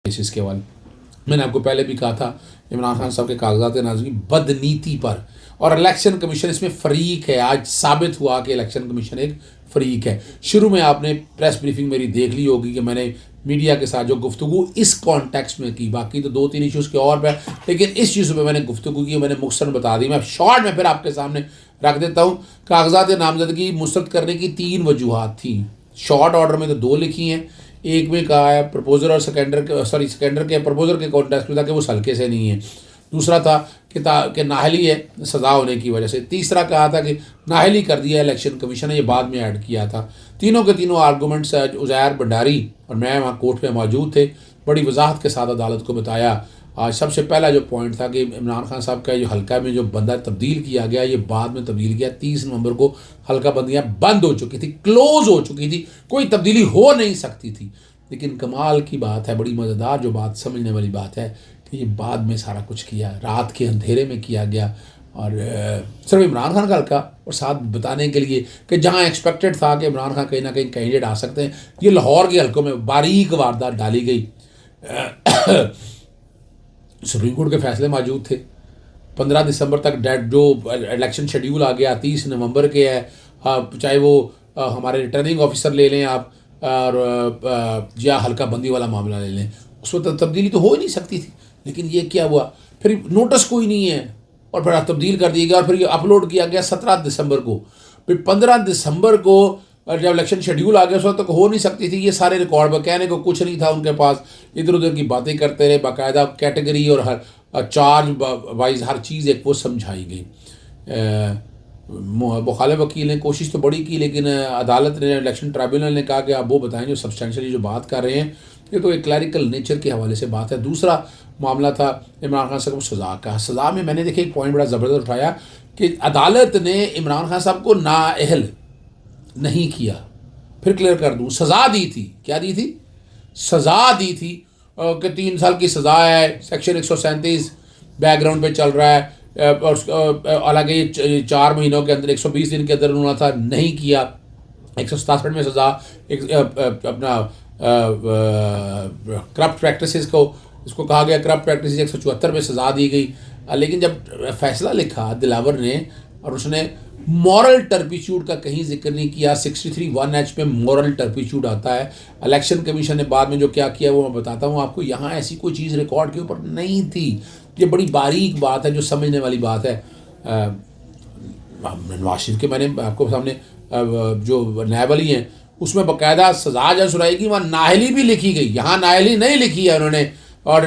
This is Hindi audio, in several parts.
केसेस के हवाले। मैंने आपको पहले भी कहा था इमरान खान साहब के कागजात नाज़िल बदनीति पर, और इलेक्शन कमीशन इसमें फ़रीक है। आज साबित हुआ कि इलेक्शन कमीशन एक फ़रीक है। शुरू में आपने प्रेस ब्रीफिंग मेरी देख ली होगी कि मैंने मीडिया के साथ जो गुफ्तगू इस कॉन्टेक्स्ट में की, बाकी तो 2-3 इशूज़ के और पे, लेकिन इस इशू पे मैंने गुफ्तगू की, मैंने मुख्तसर बता दी। मैं शॉर्ट में फिर आपके सामने रख देता हूँ। कागजात नामजदगी मुस्तरद करने की 3 वजूहात थी। शॉर्ट ऑर्डर में तो 2 लिखी हैं। एक में कहा है प्रपोजर और सेकेंडर के प्रपोजर के कॉन्टेक्स्ट में था कि वो हल्के से नहीं है। दूसरा था कि नाहली है सज़ा होने की वजह से। तीसरा कहा था कि नाहली कर दिया इलेक्शन कमीशन ने, ये बाद में ऐड किया था। तीनों के तीनों आर्गूमेंट्स उज़ैर भंडारी और मैं वहाँ कोर्ट में मौजूद थे, बड़ी वजाहत के साथ अदालत को बताया। आज सबसे पहला जो पॉइंट था कि इमरान खान साहब का जो हल्का में जो बंदा तब्दील किया गया, ये बाद में तब्दील किया। 30 नवंबर को हल्का बंदियाँ बंद हो चुकी थी, क्लोज हो चुकी थी, कोई तब्दीली हो नहीं सकती थी। लेकिन कमाल की बात है, बड़ी मज़ेदार जो बात, समझने वाली बात है कि ये बाद में सारा कुछ किया, रात के अंधेरे में किया गया। और सिर्फ इमरान खान का हल्का, और साथ बताने के लिए कि जहाँ एक्सपेक्टेड था कि इमरान खान कहीं ना कहीं कैंडिडेट आ सकते हैं, ये लाहौर के हल्कों में बारीक वारदात डाली गई। सुप्रीम कोर्ट के फैसले मौजूद थे। 15 दिसंबर तक डेट जो इलेक्शन शेड्यूल आ गया 30 नवंबर के है। चाहे वो हमारे रिटर्निंग ऑफिसर ले लें आप, और या हल्का बंदी वाला मामला ले लें, उसमें तो तब्दीली तो हो ही नहीं सकती थी। लेकिन ये क्या हुआ, फिर नोटिस कोई नहीं है और फिर तब्दील कर दिया गया, और फिर ये अपलोड किया गया 17 दिसंबर को। फिर 15 दिसंबर को जब इलेक्शन शेड्यूल आ गया उस वक्त तक हो नहीं सकती थी। ये सारे रिकॉर्ड कहने को कुछ नहीं था उनके पास, इधर उधर की बातें करते रहे। बाकायदा कैटेगरी और हर चार्ज वाइज हर चीज़ एक वो समझाई गई। मुखालिफ वकील ने कोशिश तो बड़ी की, लेकिन अदालत ने, इलेक्शन ट्राइब्यूनल ने कहा कि आप वो बताएं जो सब्सटेंशियली जो बात कर रहे हैं। ये तो एक क्लैरिकल नेचर के हवाले से बात है। दूसरा मामला था इमरान खान साहब को सज़ा का। सज़ा में मैंने देखिए एक पॉइंट बड़ा ज़बरदस्त उठाया कि अदालत ने इमरान खान साहब को नाअहल नहीं किया। फिर क्लियर कर दूँ, सज़ा दी थी। क्या दी थी? सज़ा दी थी कि 3 साल की सज़ा है, सेक्शन 137 बैकग्राउंड पे चल रहा है। और हालांकि ये 4 महीनों के अंदर 120 दिन के अंदर उन्होंने था, नहीं किया। 167 में सज़ा, एक अपना करप्ट प्रैक्टिसेस को, इसको कहा गया करप्ट प्रैक्टिस, 174 में सज़ा दी गई। लेकिन जब फैसला लिखा दिलावर ने, और उसने मॉरल टर्पिट्यूड का कहीं जिक्र नहीं किया। 63(1)H में मॉरल टर्पिट्यूड आता है। इलेक्शन कमीशन ने बाद में जो क्या किया वो मैं बताता हूँ आपको। यहाँ ऐसी कोई चीज़ रिकॉर्ड के ऊपर नहीं थी। ये बड़ी बारीक बात है जो समझने वाली बात है। नवाज शरीफ के मैंने आपको सामने जो नायब हैं उसमें बाकायदा सजा जब सुनाएगी वहाँ नाहली भी लिखी गई, यहाँ नाहली नहीं लिखी है उन्होंने। और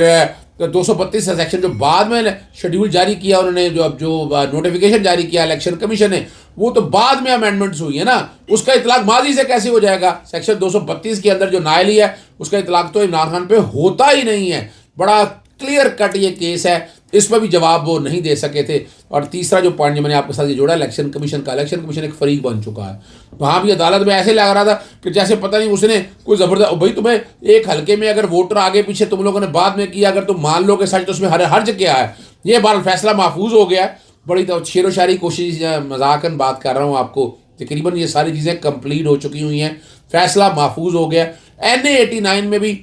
232 सेक्शन जो बाद में शेड्यूल जारी किया उन्होंने, जो नोटिफिकेशन जारी किया इलेक्शन कमीशन ने, वो तो बाद में अमेंडमेंट्स हुई है ना, उसका इतलाक माजी से कैसे हो जाएगा? सेक्शन 232 के अंदर जो नाहली है उसका इतलाक तो इमरान खान पे होता ही नहीं है। बड़ा क्लियर कट ये केस है, इस पर भी जवाब वो नहीं दे सके थे। और तीसरा जो पॉइंट जो मैंने आपके साथ ये जोड़ा इलेक्शन कमीशन का, इलेक्शन कमीशन एक फरीक बन चुका है। वहाँ भी अदालत में ऐसे लग रहा था कि जैसे पता नहीं उसने कोई ज़बरदस्त, भाई तुम्हें एक हल्के में अगर वोटर आगे पीछे तुम लोगों ने बाद में किया, अगर तुम मान लो कि सच, तो उसमें हर्ज क्या है? ये बार फैसला महफूज हो गया है। बड़ी तो शेर व शायरी कोशिश, मजाकन बात कर रहा हूँ आपको, तकरीबन ये सारी चीज़ें कंप्लीट हो चुकी हुई हैं, फैसला महफूज हो गया। NA 89 में भी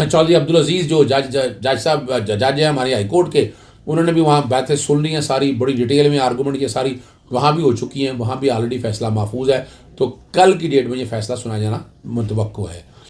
चौधरी अब्दुल अजीज़ जो जज साहब जज हैं हमारे हाई कोर्ट के, उन्होंने भी वहाँ बातें सुन ली हैं सारी, बड़ी डिटेल में आर्गूमेंट ये सारी वहाँ भी हो चुकी हैं। वहाँ भी ऑलरेडी फैसला महफूज है। तो कल की डेट में ये फैसला सुना जाना मुतवक्को है।